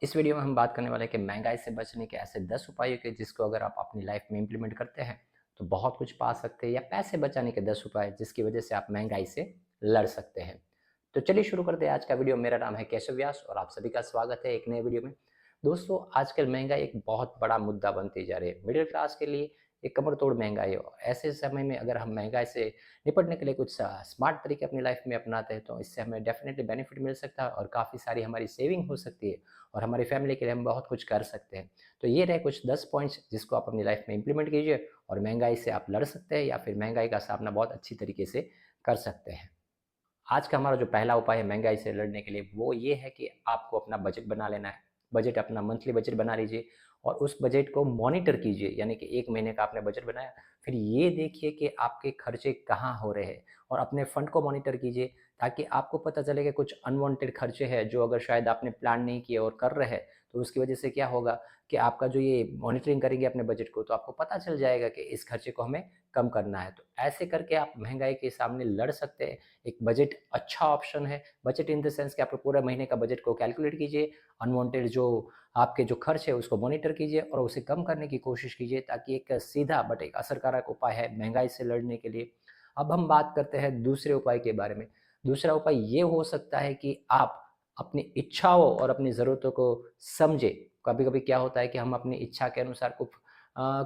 इस वीडियो में हम बात करने वाले हैं कि महंगाई से बचने के ऐसे 10 उपायों के जिसको अगर आप अपनी लाइफ में इम्प्लीमेंट करते हैं तो बहुत कुछ पा सकते हैं, या पैसे बचाने के 10 उपाय जिसकी वजह से आप महंगाई से लड़ सकते हैं। तो चलिए शुरू करते हैं आज का वीडियो। मेरा नाम है केशव व्यास और आप सभी का स्वागत है एक नए वीडियो में। दोस्तों, आजकल महंगाई एक बहुत बड़ा मुद्दा बनती जा रही है। मिडिल क्लास के लिए एक कमर तोड़ महंगाई है। ऐसे समय में अगर हम महंगाई से निपटने के लिए कुछ स्मार्ट तरीके अपनी लाइफ में अपनाते हैं तो इससे हमें डेफिनेटली बेनिफिट मिल सकता है और काफ़ी सारी हमारी सेविंग हो सकती है और हमारी फैमिली के लिए हम बहुत कुछ कर सकते हैं। तो ये रहे कुछ 10 पॉइंट्स जिसको आप अपनी लाइफ में इम्प्लीमेंट कीजिए और महंगाई से आप लड़ सकते हैं या फिर महंगाई का सामना बहुत अच्छी तरीके से कर सकते हैं। आज का हमारा जो पहला उपाय है महंगाई से लड़ने के लिए वो ये है कि आपको अपना बजट बना लेना है। बजट अपना मंथली बजट बना लीजिए और उस बजट को मॉनिटर कीजिए, यानी कि 1 महीने का आपने बजट बनाया, फिर ये देखिए कि आपके खर्चे कहाँ हो रहे हैं और अपने फंड को मॉनिटर कीजिए ताकि आपको पता चले कि कुछ अनवांटेड खर्चे हैं जो अगर शायद आपने प्लान नहीं किए और कर रहे हैं, तो उसकी वजह से क्या होगा कि आपका जो ये मॉनिटरिंग करेंगे अपने बजट को तो आपको पता चल जाएगा कि इस खर्चे को हमें कम करना है। तो ऐसे करके आप महंगाई के सामने लड़ सकते हैं। एक बजट अच्छा ऑप्शन है। बजट इन द सेंस कि आप पूरे महीने का बजट को कैलकुलेट कीजिए, अनवांटेड जो आपके जो खर्च है उसको मॉनिटर कीजिए और उसे कम करने की कोशिश कीजिए ताकि एक सीधा बट एक असरकारक उपाय है महंगाई से लड़ने के लिए। अब हम बात करते हैं दूसरे उपाय के बारे में। दूसरा उपाय ये हो सकता है कि आप अपनी इच्छाओं और अपनी ज़रूरतों को समझें। कभी-कभी क्या होता है कि हम अपनी इच्छा के अनुसार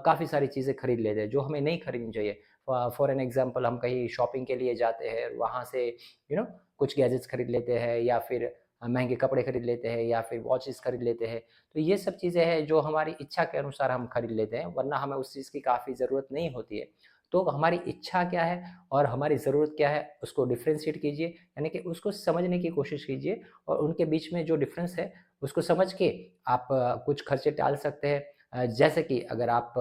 काफ़ी सारी चीज़ें खरीद लेते हैं जो हमें नहीं खरीदनी चाहिए। फॉर एन एग्जांपल हम कहीं शॉपिंग के लिए जाते हैं, वहाँ से कुछ गैजेट्स खरीद लेते हैं या फिर महँगे कपड़े खरीद लेते हैं या फिर वॉचेस खरीद लेते हैं। तो ये सब चीज़ें हैं जो हमारी इच्छा के अनुसार हम खरीद लेते हैं, वरना हमें उस चीज़ की काफ़ी ज़रूरत नहीं होती है। तो हमारी इच्छा क्या है और हमारी ज़रूरत क्या है, उसको डिफरेंशिएट कीजिए, यानी कि उसको समझने की कोशिश कीजिए और उनके बीच में जो डिफरेंस है, उसको समझ के आप कुछ खर्चे टाल सकते हैं। जैसे कि अगर आप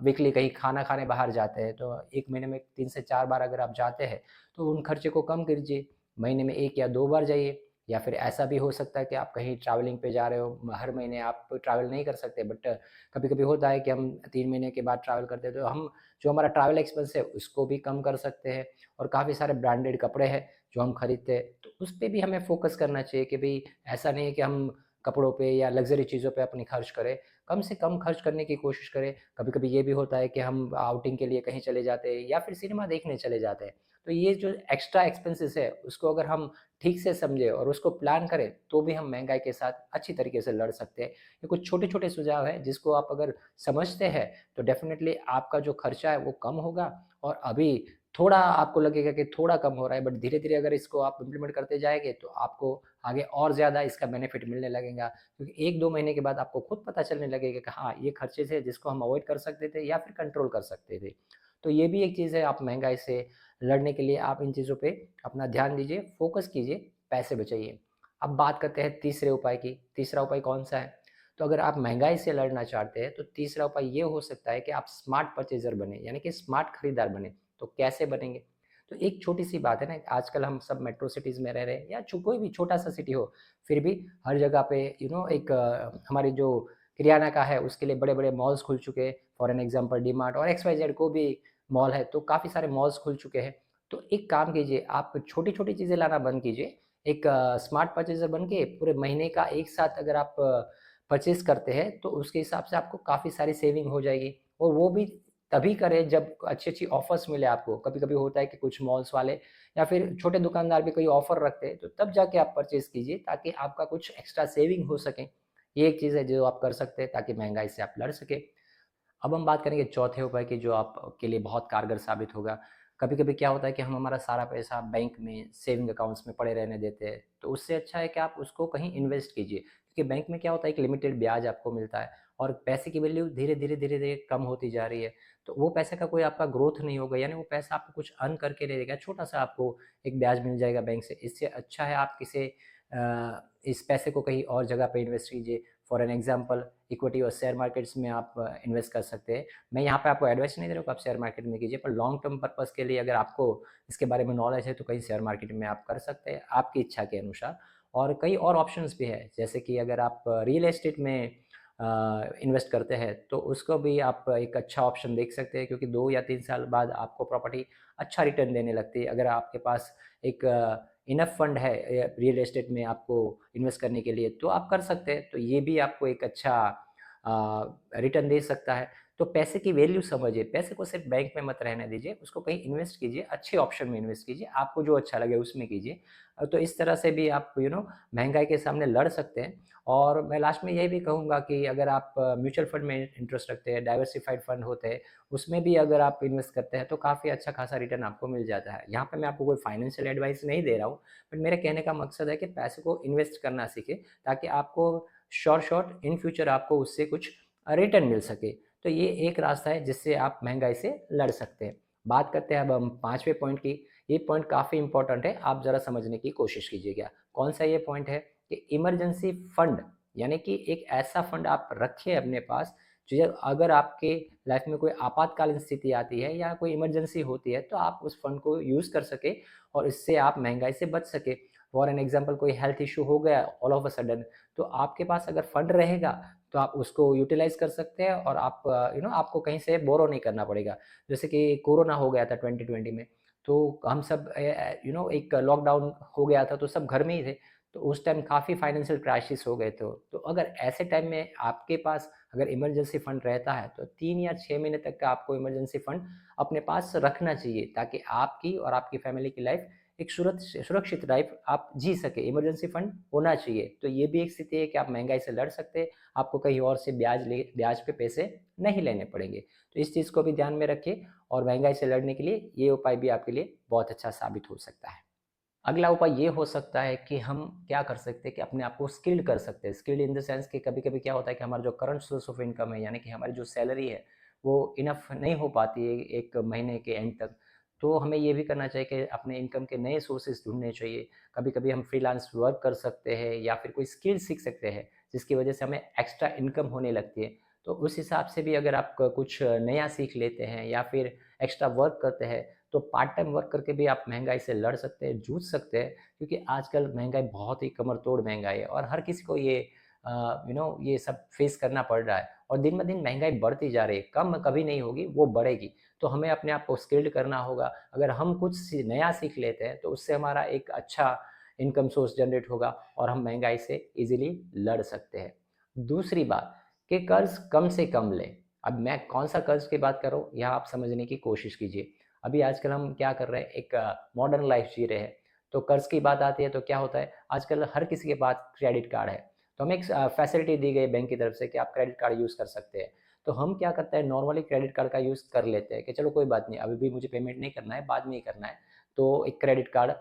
वीकली कहीं खाना खाने बाहर जाते हैं, तो 1 महीने में 3 से 4 बार अगर आप जाते हैं, तो उन खर्चे को कम कीजिए। महीने में 1 या 2 बार जाइए, या फिर ऐसा भी हो सकता है कि आप कहीं ट्रैवलिंग पे जा रहे हो, हर महीने आप ट्रैवल नहीं कर सकते, बट कभी-कभी होता है कि हम 3 महीने के बाद ट्रैवल करते हैं, तो हम जो हमारा ट्रैवल एक्सपेंस है, उसको भी कम कर सकते हैं। और काफ़ी सारे ब्रांडेड कपड़े हैं, जो हम खरीदते हैं, तो उस पे भी हमें फ़ोकस करना चाहिए कि भई ऐसा नहीं है कि हम कपड़ों पे या लग्ज़री चीज़ों पे अपनी खर्च करें। कम से कम खर्च करने की कोशिश करें। कभी-कभी ये भी होता है कि हम आउटिंग के लिए कहीं चले जाते हैं या फिर सिनेमा देखने चले जाते हैं। तो ये जो एक्स्ट्रा एक्सपेंसेस है, उसको अगर हम ठीक से समझें और उसको प्लान करें, तो भी हम महँगाई के साथ अच्छी तरीके से लड़ सकते हैं। ये कुछ छोटे-छोटे सुझाव हैं, जिसको आप अगर समझते हैं, तो डेफ़िनेटली आपका जो खर्चा है, वो कम होगा और अभी थोड़ा आपको लगेगा कि थोड़ा कम हो रहा है, बट धीरे-धीरे अगर इसको आप इम्प्लीमेंट करते जाएँगे, तो आपको आगे और ज़्यादा इसका बेनिफिट मिलने लगेगा। क्योंकि 1-2 महीने के बाद आपको खुद पता चलने लगेगा कि हाँ, ये खर्चे थे जिसको हम अवॉइड कर सकते थे या फिर कंट्रोल कर सकते थे। तो ये भी एक चीज़ है, आप महँगाई से लड़ने के लिए आप इन चीज़ों पे अपना ध्यान दीजिए, फ़ोकस कीजिए, पैसे बचाइए। अब बात करते हैं तीसरे उपाय की। तीसरा उपाय कौन-सा है? तो अगर आप महँगाई से लड़ना चाहते हैं, तो तीसरा उपाय ये हो सकता है कि आप स्मार्ट परचेज़र बनें, यानी कि स्मार्ट खरीदार बनें। तो कैसे बनेंगे? तो एक छोटी-सी बात है ना, आजकल हम सब मेट्रो सिटीज़ में रह रहे हैं या कोई भी छोटा-सा सिटी हो, फिर भी हर जगह पे एक हमारी जो किराना का है उसके लिए बड़े-बड़े मॉल्स खुल चुके हैं। फॉर एन एग्ज़ाम्पल डी-मार्ट और एक्स-वाई-ज़ेड को भी मॉल है, तो काफ़ी सारे मॉल्स खुल चुके हैं। तो एक काम कीजिए, आप छोटी-छोटी चीज़ें लाना बंद कीजिए। एक स्मार्ट परचेज़र बन के पूरे महीने का एक साथ अगर आप परचेज़ करते हैं, तो उसके हिसाब से आपको काफ़ी सारी सेविंग हो जाएगी और वो भी तभी करें जब अच्छी-अच्छी ऑफ़र्स मिले आपको। कभी-कभी होता है कि कुछ मॉल्स वाले या फिर छोटे दुकानदार भी कोई ऑफ़र रखते हैं, तो तब जाके आप परचेज़ कीजिए ताकि आपका कुछ एक्स्ट्रा सेविंग हो सके। ये एक चीज़ है जो आप कर सकते हैं ताकि महँगाई से आप लड़ सकें। अब हम बात करेंगे चौथे उपाय की, जो आपके लिए बहुत कारगर साबित होगा। कभी-कभी क्या होता है कि हम हमारा सारा पैसा बैंक में सेविंग अकाउंट्स में पड़े रहने देते हैं, तो उससे अच्छा है कि आप उसको कहीं इन्वेस्ट कीजिए। क्योंकि बैंक में क्या होता है, एक लिमिटेड ब्याज आपको मिलता है और पैसे की वैल्यू धीरे-धीरे, धीरे-धीरे कम होती जा रही है। तो वो पैसे का कोई आपका ग्रोथ नहीं होगा, यानी वो पैसा आपको कुछ अर्न करके दे देगा, छोटा-सा आपको एक ब्याज मिल जाएगा बैंक से। इससे अच्छा है आप इस पैसे को कहीं और जगह पे इन्वेस्ट कीजिए। फॉर एन एग्ज़ाम्पल इक्विटी और शेयर मार्केट्स में आप इन्वेस्ट कर सकते हैं। मैं यहाँ पे आपको एडवाइस नहीं दे रहा हूँ कि आप शेयर मार्केट में कीजिए, पर लॉन्ग टर्म पर्पज़ के लिए अगर आपको इसके बारे में नॉलेज है, तो कहीं शेयर मार्केट में आप कर सकते हैं, आपकी इच्छा के अनुसार। और कई और ऑप्शंस भी हैं, जैसे कि अगर आप रियल एस्टेट में इन्वेस्ट करते हैं, तो उसको भी आप एक अच्छा ऑप्शन देख सकते हैं, क्योंकि 2 या 3 साल बाद आपको प्रॉपर्टी अच्छा रिटर्न देने लगती है। अगर आपके पास एक इनफ फंड है रियल एस्टेट में आपको इन्वेस्ट करने के लिए, तो आप कर सकते हैं। तो ये भी आपको एक अच्छा रिटर्न दे सकता है। तो पैसे की वैल्यू समझिए, पैसे को सिर्फ बैंक में मत रहने दीजिए, उसको कहीं इन्वेस्ट कीजिए, अच्छे ऑप्शन में इन्वेस्ट कीजिए, आपको जो अच्छा लगे उसमें कीजिए। तो इस तरह से भी आप महंगाई के सामने लड़ सकते हैं। और मैं लास्ट में यही भी कहूँगा कि अगर आप म्यूचुअल फंड में इंटरेस्ट रखते हैं, डाइवर्सिफाइड फंड होते हैं, उसमें भी अगर आप इन्वेस्ट करते हैं तो काफ़ी अच्छा खासा रिटर्न आपको मिल जाता है। यहाँ पे मैं आपको कोई फाइनेंशियल एडवाइस नहीं दे रहा हूँ, बट मेरे कहने का मकसद है कि पैसे को इन्वेस्ट करना सीखें, ताकि आपको शॉर्ट इन फ्यूचर आपको उससे कुछ रिटर्न मिल सके। तो ये एक रास्ता है जिससे आप महंगाई से लड़ सकते हैं। बात करते हैं अब हम 5वें पॉइंट की। ये पॉइंट काफ़ी इंपॉर्टेंट है, आप ज़रा समझने की कोशिश कीजिएगा। कौन सा ये पॉइंट है कि इमरजेंसी फंड, यानी कि एक ऐसा फंड आप रखें अपने पास, जो अगर आपके लाइफ में कोई आपातकालीन स्थिति आती है या कोई इमरजेंसी होती है, तो आप उस फंड को यूज़ कर सके और इससे आप महंगाई से बच सके। फॉर एन एग्जाम्पल, कोई हेल्थ इशू हो गया ऑल ऑफ अ सडन, तो आपके पास अगर फंड रहेगा तो आप उसको यूटिलाइज कर सकते हैं और आप आपको कहीं से बोरो नहीं करना पड़ेगा। जैसे कि कोरोना हो गया था 2020 में, तो हम सब एक लॉकडाउन हो गया था, तो सब घर में ही थे। तो उस टाइम काफ़ी फाइनेंशियल क्राइसिस हो गए थे। तो अगर ऐसे टाइम में आपके पास अगर इमरजेंसी फंड रहता है, तो 3 या 6 महीने तक का आपको इमरजेंसी फंड अपने पास रखना चाहिए, ताकि आपकी और आपकी फैमिली की लाइफ एक सुरक्षित लाइफ आप जी सके। इमरजेंसी फंड होना चाहिए। तो ये भी एक स्थिति है कि आप महंगाई से लड़ सकते हैं, आपको कहीं और से ब्याज पे पैसे नहीं लेने पड़ेंगे। तो इस चीज़ को भी ध्यान में रखिए, और महंगाई से लड़ने के लिए ये उपाय भी आपके लिए बहुत अच्छा साबित हो सकता है। अगला उपाय ये हो सकता है कि हम क्या कर सकते हैं कि अपने आप को स्किल्ड कर सकते हैं। स्किल्ड इन द सेंस कि कभी-कभी क्या होता है कि हमारा जो करंट सोर्स ऑफ इनकम है, यानी कि हमारी जो सैलरी है, वो इनफ नहीं हो पाती है एक महीने के एंड तक। तो हमें ये भी करना चाहिए कि अपने इनकम के नए सोर्सेज़ ढूँढने चाहिए। कभी-कभी हम फ्रीलांस वर्क कर सकते हैं या फिर कोई स्किल सीख सकते हैं, जिसकी वजह से हमें एक्स्ट्रा इनकम होने लगती है। तो उस हिसाब से भी अगर आप कुछ नया सीख लेते हैं या फिर एक्स्ट्रा वर्क करते हैं, तो पार्ट टाइम वर्क करके भी आप महंगाई से लड़ सकते हैं, जूझ सकते हैं, क्योंकि आजकल महंगाई बहुत ही कमर तोड़ महंगाई है और हर किसी को ये सब फेस करना पड़ रहा है। और दिन ब दिन महंगाई बढ़ती जा रही है, कम कभी नहीं होगी, वो बढ़ेगी। तो हमें अपने आप को स्किल्ड करना होगा। अगर हम कुछ नया सीख लेते हैं, तो उससे हमारा एक अच्छा इनकम सोर्स जनरेट होगा और हम महंगाई से इजीली लड़ सकते हैं। दूसरी बात कि कर्ज कम से कम लें। अब मैं कौन सा कर्ज की बात कर रहा हूँ, यहाँ आप समझने की कोशिश कीजिए। अभी आजकल हम क्या कर रहे हैं, एक मॉडर्न लाइफ जी रहे हैं। तो कर्ज की बात आती है तो क्या होता है, आजकल हर किसी के पास क्रेडिट कार्ड है। तो हमें एक फैसिलिटी दी गई बैंक की तरफ से कि आप क्रेडिट कार्ड यूज़ कर सकते हैं। तो हम क्या करते हैं, नॉर्मली क्रेडिट कार्ड का यूज़ कर लेते हैं कि चलो कोई बात नहीं, अभी भी मुझे पेमेंट नहीं करना है, बाद में ही करना है। तो एक क्रेडिट कार्ड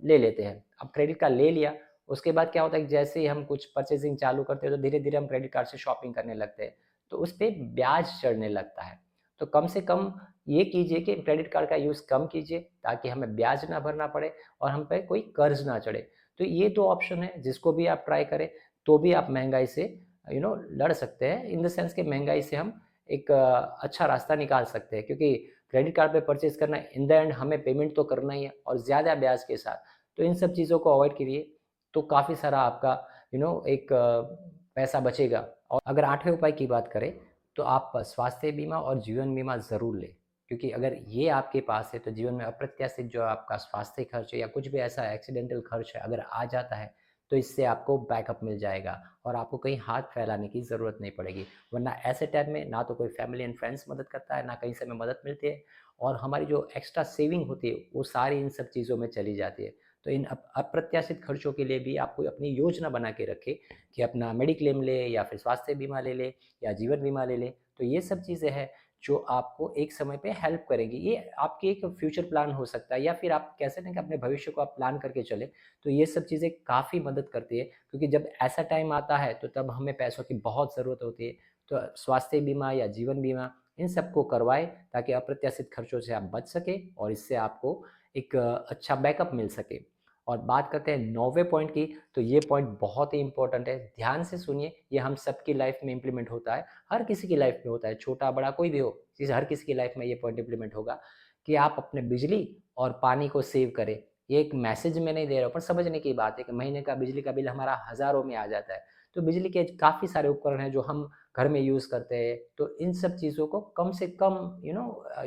ले लेते हैं। अब क्रेडिट कार्ड ले लिया, उसके बाद क्या होता है कि जैसे ही हम कुछ परचेजिंग चालू करते हैं, तो धीरे-धीरे हम क्रेडिट कार्ड से शॉपिंग करने लगते हैं। तो उस पे ब्याज चढ़ने लगता है। तो कम से कम ये कीजिए कि क्रेडिट कार्ड का यूज़ कम कीजिए, ताकि हमें ब्याज ना भरना पड़े और हम पे कोई कर्ज ना चढ़े। तो ये 2 ऑप्शन है, जिसको भी आप ट्राई करें, तो भी आप महँगाई से लड़ सकते हैं। इन द सेंस कि महँगाई से हम एक अच्छा रास्ता निकाल सकते हैं, क्योंकि क्रेडिट कार्ड पे परचेज़ करना इन द एंड हमें पेमेंट तो करना ही है और ज़्यादा ब्याज के साथ। तो इन सब चीज़ों को अवॉइड करिए, तो काफ़ी सारा आपका एक पैसा बचेगा। और अगर 8वें उपाय की बात करें, तो आप स्वास्थ्य बीमा और जीवन बीमा ज़रूर लें, क्योंकि अगर ये आपके पास है, तो जीवन में अप्रत्याशित जो आपका स्वास्थ्य खर्च है या कुछ भी ऐसा एक्सीडेंटल खर्च है अगर आ जाता है, तो इससे आपको बैकअप मिल जाएगा और आपको कहीं हाथ फैलाने की ज़रूरत नहीं पड़ेगी। वरना ऐसे टाइम में ना तो कोई फैमिली एंड फ्रेंड्स मदद करता है, ना कहीं से हमें मदद मिलती है, और हमारी जो एक्स्ट्रा सेविंग होती है वो सारी इन सब चीज़ों में चली जाती है। तो इन अप्रत्याशित खर्चों के लिए भी आपको अपनी योजना बना के रखें कि अपना मेडिक्लेम ले या फिर स्वास्थ्य बीमा ले ले या जीवन बीमा ले ले। तो ये सब चीज़ें हैं जो आपको एक समय पे हेल्प करेगी। ये आपकी एक फ्यूचर प्लान हो सकता है, या फिर आप कह सकते हैं कि अपने भविष्य को आप प्लान करके चलें। तो ये सब चीज़ें काफ़ी मदद करती है, क्योंकि जब ऐसा टाइम आता है तो तब हमें पैसों की बहुत ज़रूरत होती है। तो स्वास्थ्य बीमा या जीवन बीमा इन सबको करवाएँ, ताकि अप्रत्याशित खर्चों से आप बच सकें और इससे आपको एक अच्छा बैकअप मिल सके। और बात करते हैं 9वें पॉइंट की, तो ये पॉइंट बहुत ही इंपॉर्टेंट है। ध्यान से सुनिए, ये हम सबकी लाइफ में इम्प्लीमेंट होता है, हर किसी की लाइफ में होता है, छोटा-बड़ा कोई भी हो, चीज़ हर किसी की लाइफ में ये पॉइंट इम्प्लीमेंट होगा कि आप अपने बिजली और पानी को सेव करें। ये एक मैसेज मैं नहीं दे रहा हूँ, पर समझने की बात है कि महीने का बिजली का बिल हमारा हज़ारों में आ जाता है। तो बिजली के काफ़ी सारे उपकरण हैं जो हम घर में यूज़ करते हैं, तो इन सब चीज़ों को कम से कम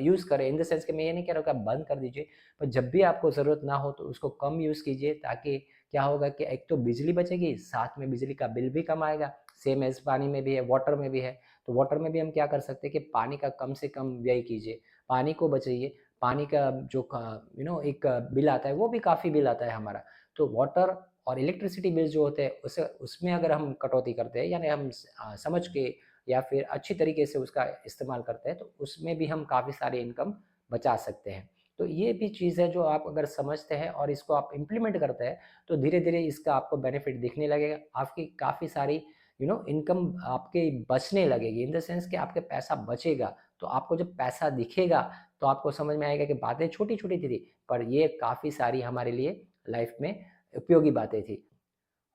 यूज़ करें। इन द सेंस कि मैं ये नहीं कह रहा हूँ कि आप बंद कर दीजिए, पर जब भी आपको ज़रूरत ना हो तो उसको कम यूज़ कीजिए, ताकि क्या होगा कि एक तो बिजली बचेगी, साथ में बिजली का बिल भी कम आएगा। सेम एज़ पानी में भी है, वाटर में भी है। तो वाटर में भी हम क्या कर सकते हैं कि पानी का कम से कम व्यय कीजिए, पानी को बचाइए। पानी का जो एक बिल आता है, वो भी काफ़ी बिल आता है हमारा। तो वाटर और इलेक्ट्रिसिटी बिल जो होते हैं, उसे उसमें अगर हम कटौती करते हैं, यानी हम समझ के या फिर अच्छी तरीके से उसका इस्तेमाल करते हैं, तो उसमें भी हम काफ़ी सारी इनकम बचा सकते हैं। तो ये भी चीज़ है जो आप अगर समझते हैं और इसको आप इम्प्लीमेंट करते हैं, तो धीरे-धीरे इसका आपको बेनिफिट दिखने लगेगा। आपकी काफ़ी सारी इनकम आपके बचने लगेगी, इन द सेंस कि आपके पैसा बचेगा। तो आपको जब पैसा दिखेगा, तो आपको समझ में आएगा कि बातें छोटी-छोटी थी, पर ये काफ़ी सारी हमारे लिए लाइफ में उपयोगी बातें थी।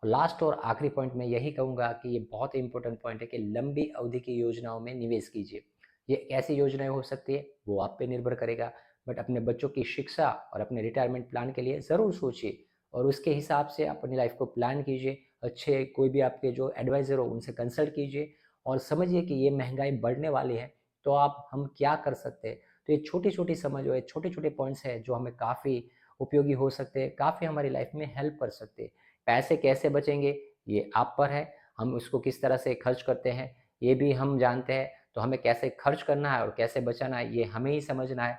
लास्ट और आखिरी पॉइंट मैं यही कहूँगा कि ये बहुत ही इम्पोर्टेंट पॉइंट है कि लंबी अवधि की योजनाओं में निवेश कीजिए। ये कैसी योजनाएँ हो सकती है, वो आप पे निर्भर करेगा, बट अपने बच्चों की शिक्षा और अपने रिटायरमेंट प्लान के लिए ज़रूर सोचिए और उसके हिसाब से अपनी लाइफ को प्लान कीजिए। अच्छे कोई भी आपके जो एडवाइज़र हो, उनसे कंसल्ट कीजिए और समझिए कि ये महँगाई बढ़ने वाली है, तो आप हम क्या कर सकते हैं। तो ये छोटी-छोटी समझ और ये छोटे-छोटे पॉइंट्स हैं जो हमें काफ़ी उपयोगी हो सकते हैं, काफ़ी हमारी लाइफ में हेल्प कर सकते हैं। पैसे कैसे बचेंगे, ये आप पर है। हम उसको किस तरह से खर्च करते हैं, ये भी हम जानते हैं। तो हमें कैसे खर्च करना है और कैसे बचाना है, ये हमें ही समझना है।